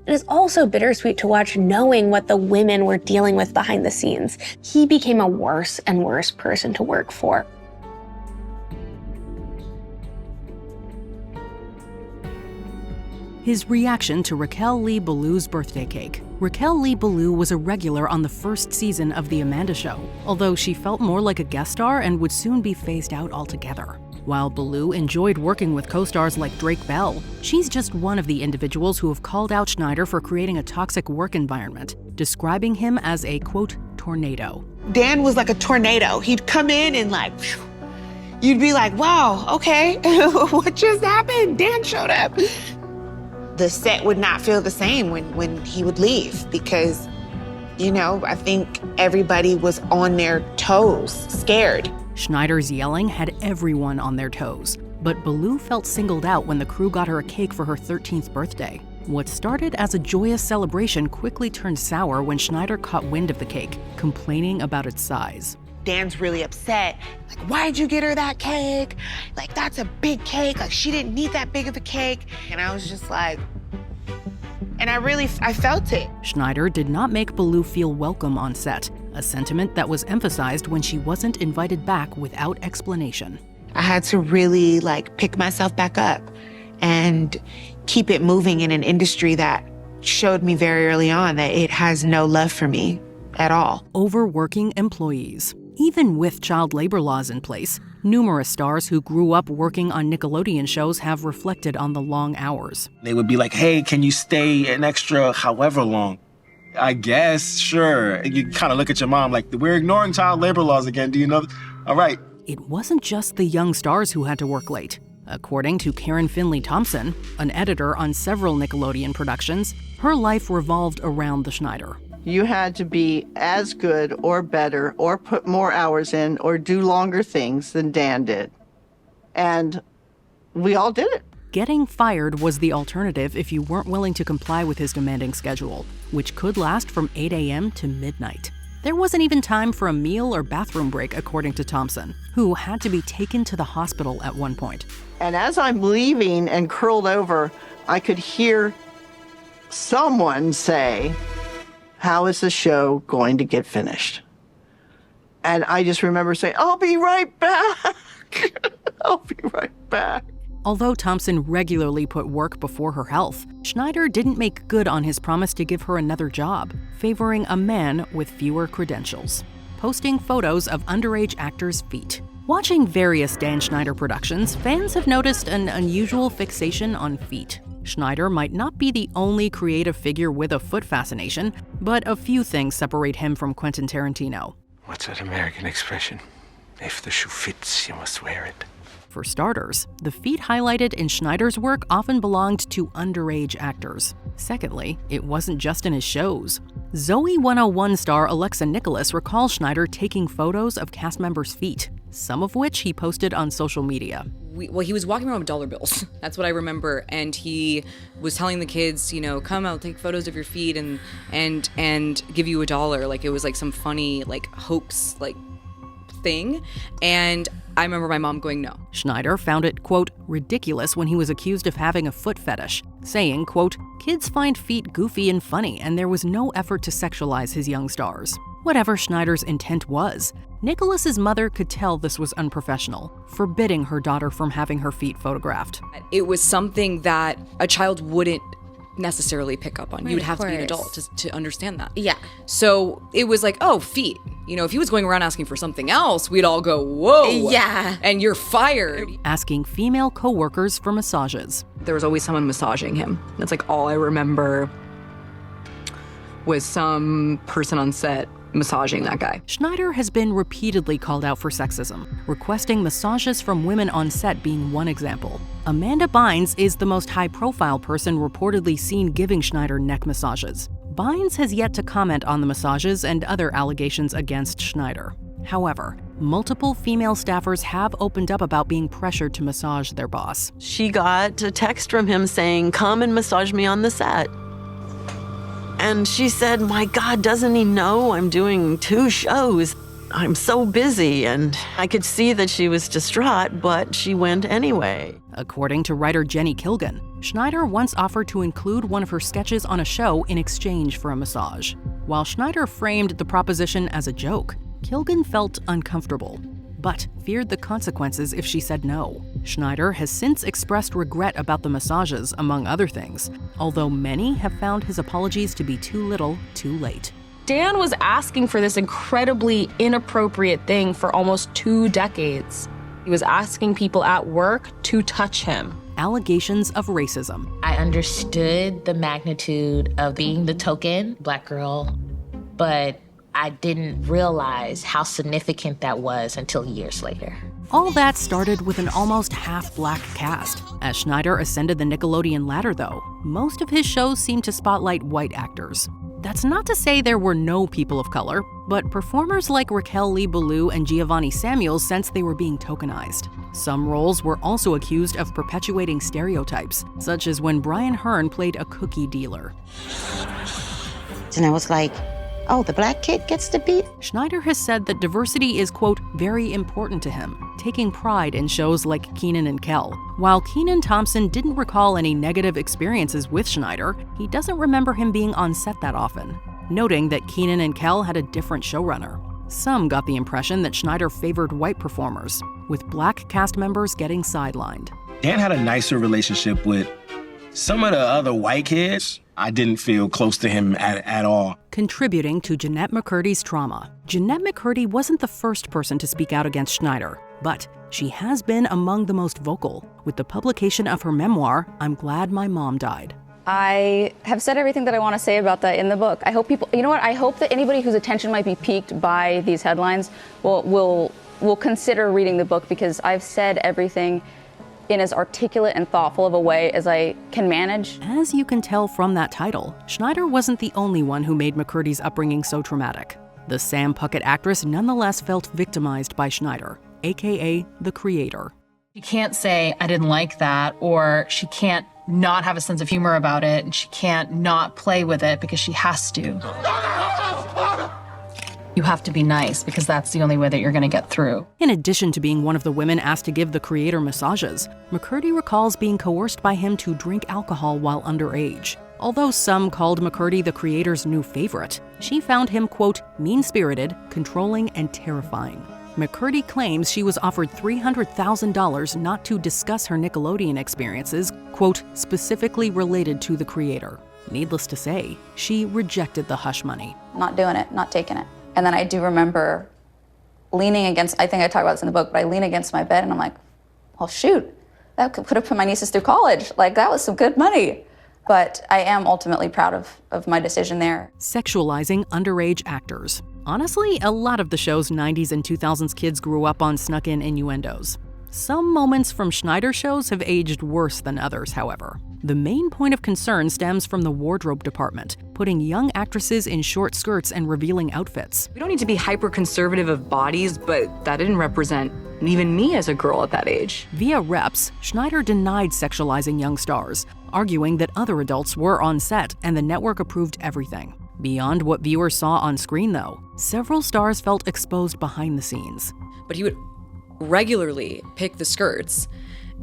It is also bittersweet to watch knowing what the women were dealing with behind the scenes. He became a worse and worse person to work for. His reaction to Raquel Lee Ballou's birthday cake. Raquel Lee Ballou was a regular on the first season of The Amanda Show, although she felt more like a guest star and would soon be phased out altogether. While Ballou enjoyed working with co-stars like Drake Bell, she's just one of the individuals who have called out Schneider for creating a toxic work environment, describing him as a, quote, tornado. Dan was like a tornado. He'd come in and like, you'd be like, wow, okay, what just happened? Dan showed up. The set would not feel the same when he would leave because, you know, I think everybody was on their toes, scared. Schneider's yelling had everyone on their toes, but Ballou felt singled out when the crew got her a cake for her 13th birthday. What started as a joyous celebration quickly turned sour when Schneider caught wind of the cake, complaining about its size. Dan's really upset. Like, why'd you get her that cake? Like, that's a big cake. Like, she didn't need that big of a cake. And I was just like, and I felt it. Schneider did not make Ballou feel welcome on set, a sentiment that was emphasized when she wasn't invited back without explanation. I had to really pick myself back up and keep it moving in an industry that showed me very early on that it has no love for me at all. Overworking employees. Even with child labor laws in place, numerous stars who grew up working on Nickelodeon shows have reflected on the long hours. They would be like, hey, can you stay an extra however long? I guess, sure. You kind of look at your mom like, we're ignoring child labor laws again, do you know? All right. It wasn't just the young stars who had to work late. According to Karen Finley Thompson, an editor on several Nickelodeon productions, her life revolved around the Schneider. You had to be as good or better or put more hours in or do longer things than Dan did. And we all did it. Getting fired was the alternative if you weren't willing to comply with his demanding schedule, which could last from 8 a.m. to midnight. There wasn't even time for a meal or bathroom break, according to Thompson, who had to be taken to the hospital at one point. And as I'm leaving and curled over, I could hear someone say, how is the show going to get finished? And I just remember saying, I'll be right back. I'll be right back. Although Thompson regularly put work before her health, Schneider didn't make good on his promise to give her another job, favoring a man with fewer credentials, posting photos of underage actors' feet. Watching various Dan Schneider productions, fans have noticed an unusual fixation on feet. Schneider might not be the only creative figure with a foot fascination, but a few things separate him from Quentin Tarantino. What's that American expression? If the shoe fits, you must wear it. For starters, the feet highlighted in Schneider's work often belonged to underage actors. Secondly, it wasn't just in his shows. Zoe 101 star Alexa Nicholas recalls Schneider taking photos of cast members' feet, some of which he posted on social media. He was walking around with dollar bills. That's what I remember. And he was telling the kids, come, I'll take photos of your feet and give you $1. Like, it was like some funny, hoax, thing. And I remember my mom going, no. Schneider found it, quote, ridiculous when he was accused of having a foot fetish, saying, quote, kids find feet goofy and funny, and there was no effort to sexualize his young stars. Whatever Schneider's intent was, Nicholas's mother could tell this was unprofessional, forbidding her daughter from having her feet photographed. It was something that a child wouldn't necessarily pick up on. Right, you would have to be an of adult to understand that. Yeah. So it was like, oh, feet. If he was going around asking for something else, we'd all go, whoa. Yeah. And you're fired. Asking female coworkers for massages. There was always someone massaging him. That's all I remember was some person on set massaging that guy. Schneider has been repeatedly called out for sexism, requesting massages from women on set being one example. Amanda Bynes is the most high-profile person reportedly seen giving Schneider neck massages. Bynes has yet to comment on the massages and other allegations against Schneider. However, multiple female staffers have opened up about being pressured to massage their boss. She got a text from him saying, come and massage me on the set. And she said, my God, doesn't he know I'm doing 2 shows? I'm so busy. And I could see that she was distraught, but she went anyway. According to writer Jenny Kilgan, Schneider once offered to include one of her sketches on a show in exchange for a massage. While Schneider framed the proposition as a joke, Kilgan felt uncomfortable, but feared the consequences if she said no. Schneider has since expressed regret about the massages, among other things, although many have found his apologies to be too little, too late. Dan was asking for this incredibly inappropriate thing for almost 2 decades. He was asking people at work to touch him. Allegations of racism. I understood the magnitude of being the token Black girl, but I didn't realize how significant that was until years later. All that started with an almost half-black cast. As Schneider ascended the Nickelodeon ladder, though, most of his shows seemed to spotlight white actors. That's not to say there were no people of color, but performers like Raquel Lee Ballou and Giovanni Samuels sensed they were being tokenized. Some roles were also accused of perpetuating stereotypes, such as when Brian Hearn played a cookie dealer. And I was like, oh, the black kid gets the beat? Schneider has said that diversity is, quote, very important to him, taking pride in shows like Kenan and Kel. While Kenan Thompson didn't recall any negative experiences with Schneider, he doesn't remember him being on set that often, noting that Kenan and Kel had a different showrunner. Some got the impression that Schneider favored white performers, with black cast members getting sidelined. Dan had a nicer relationship with some of the other white kids. I didn't feel close to him at all. Contributing to Jeanette McCurdy's trauma, Jeanette McCurdy wasn't the first person to speak out against Schneider, but she has been among the most vocal with the publication of her memoir, I'm Glad My Mom Died. I have said everything that I want to say about that in the book. I hope people, you know what, I hope that anybody whose attention might be piqued by these headlines will consider reading the book, because I've said everything in as articulate and thoughtful of a way as I can manage. As you can tell from that title, Schneider wasn't the only one who made McCurdy's upbringing so traumatic. The Sam Puckett actress nonetheless felt victimized by Schneider, aka the creator. She can't say, I didn't like that, or she can't not have a sense of humor about it, and she can't not play with it because she has to. You have to be nice, because that's the only way that you're going to get through. In addition to being one of the women asked to give the creator massages, McCurdy recalls being coerced by him to drink alcohol while underage. Although some called McCurdy the creator's new favorite, she found him, quote, mean-spirited, controlling, and terrifying. McCurdy claims she was offered $300,000 not to discuss her Nickelodeon experiences, quote, specifically related to the creator. Needless to say, she rejected the hush money. Not doing it, not taking it. And then I do remember leaning against, I think I talk about this in the book, but I lean against my bed and I'm like, well, shoot, that could have put my nieces through college. Like, that was some good money. But I am ultimately proud of my decision there. Sexualizing underage actors. Honestly, a lot of the show's 90s and 2000s kids grew up on snuck-in innuendos. Some moments from Schneider shows have aged worse than others, however. The main point of concern stems from the wardrobe department, putting young actresses in short skirts and revealing outfits. We don't need to be hyper-conservative of bodies, but that didn't represent even me as a girl at that age. Via reps, Schneider denied sexualizing young stars, arguing that other adults were on set and the network approved everything. Beyond what viewers saw on screen, though, several stars felt exposed behind the scenes. But he would regularly pick the skirts,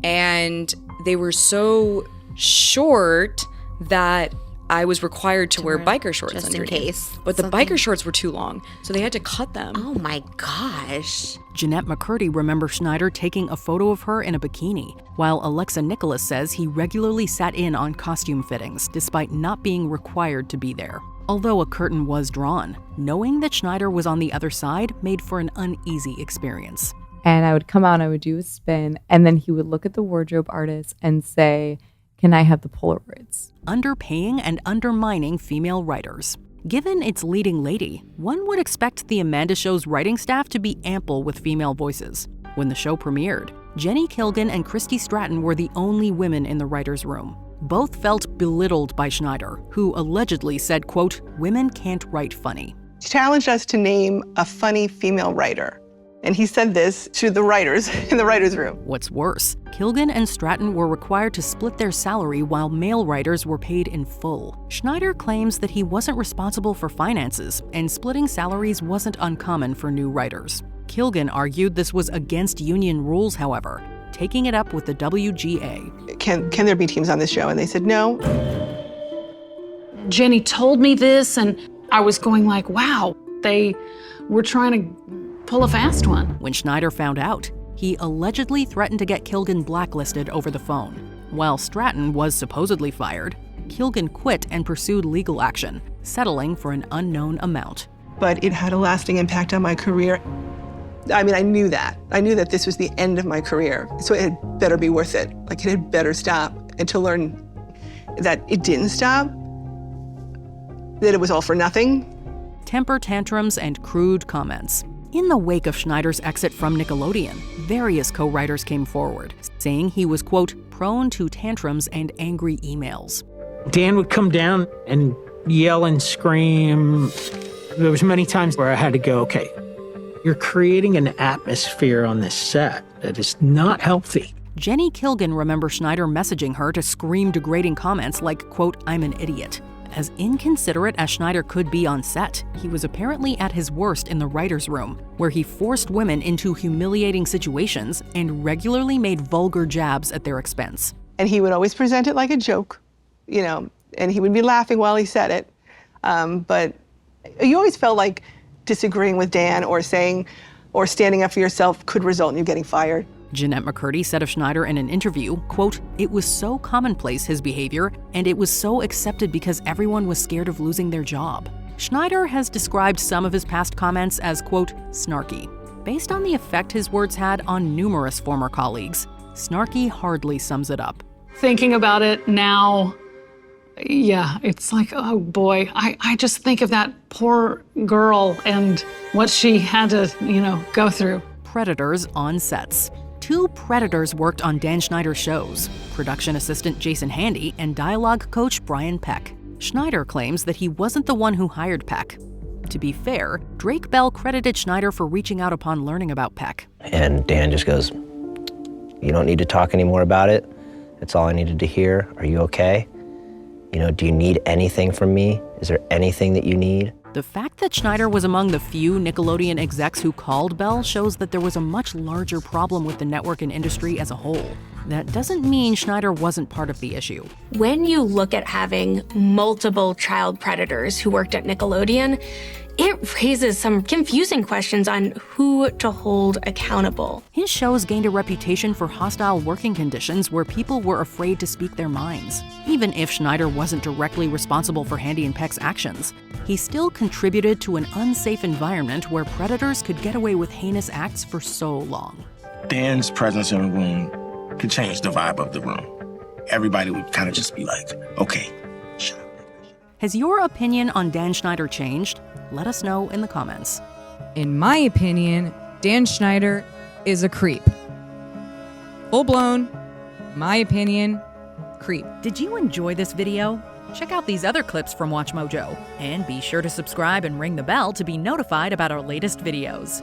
and they were so short that I was required to wear biker shorts just underneath. in case. But the biker shorts were too long, so they had to cut them. Oh my gosh. Jeanette McCurdy remembers Schneider taking a photo of her in a bikini, while Alexa Nicholas says he regularly sat in on costume fittings despite not being required to be there. Although a curtain was drawn, knowing that Schneider was on the other side made for an uneasy experience. And I would come out and I would do a spin, and then he would look at the wardrobe artist and say, can I have the Polaroids? Underpaying and undermining female writers. Given its leading lady, one would expect the Amanda Show's writing staff to be ample with female voices. When the show premiered, Jenny Kilgan and Christy Stratton were the only women in the writer's room. Both felt belittled by Schneider, who allegedly said, quote, women can't write funny. He challenged us to name a funny female writer. And he said this to the writers in the writer's room. What's worse, Kilgan and Stratton were required to split their salary while male writers were paid in full. Schneider claims that he wasn't responsible for finances, and splitting salaries wasn't uncommon for new writers. Kilgan argued this was against union rules, however, taking it up with the WGA. Can there be teams on this show? And they said no. Jenny told me this, and I was going like, wow, they were trying to pull a fast one. When Schneider found out, he allegedly threatened to get Kilgan blacklisted over the phone. While Stratton was supposedly fired, Kilgan quit and pursued legal action, settling for an unknown amount. But it had a lasting impact on my career. I mean, I knew that. I knew that this was the end of my career. So it had better be worth it. Like, it had better stop. And to learn that it didn't stop, that it was all for nothing. Temper tantrums and crude comments. In the wake of Schneider's exit from Nickelodeon, various co-writers came forward, saying he was, quote, prone to tantrums and angry emails. Dan would come down and yell and scream. There was many times where I had to go, okay, you're creating an atmosphere on this set that is not healthy. Jenny Kilgan remembers Schneider messaging her to scream degrading comments like, quote, I'm an idiot. As inconsiderate as Schneider could be on set, he was apparently at his worst in the writer's room, where he forced women into humiliating situations and regularly made vulgar jabs at their expense. And he would always present it like a joke, you know, and he would be laughing while he said it. But you always felt like disagreeing with Dan or saying or standing up for yourself could result in you getting fired. Jeanette McCurdy said of Schneider in an interview, quote, it was so commonplace, his behavior, and it was so accepted because everyone was scared of losing their job. Schneider has described some of his past comments as, quote, snarky. Based on the effect his words had on numerous former colleagues, snarky hardly sums it up. Thinking about it now, yeah, it's like, oh boy, I just think of that poor girl and what she had to, go through. Predators on sets. 2 predators worked on Dan Schneider's shows, production assistant Jason Handy and dialogue coach Brian Peck. Schneider claims that he wasn't the one who hired Peck. To be fair, Drake Bell credited Schneider for reaching out upon learning about Peck. And Dan just goes, you don't need to talk anymore about it. That's all I needed to hear. Are you okay? Do you need anything from me? Is there anything that you need? The fact that Schneider was among the few Nickelodeon execs who called Bell shows that there was a much larger problem with the network and industry as a whole. That doesn't mean Schneider wasn't part of the issue. When you look at having multiple child predators who worked at Nickelodeon, it raises some confusing questions on who to hold accountable. His shows gained a reputation for hostile working conditions where people were afraid to speak their minds. Even if Schneider wasn't directly responsible for Handy and Peck's actions, he still contributed to an unsafe environment where predators could get away with heinous acts for so long. Dan's presence in the room could change the vibe of the room. Everybody would kind of just be like, okay, shut up. Has your opinion on Dan Schneider changed? Let us know in the comments. In my opinion, Dan Schneider is a creep. Full blown, my opinion, creep. Did you enjoy this video? Check out these other clips from WatchMojo, and be sure to subscribe and ring the bell to be notified about our latest videos.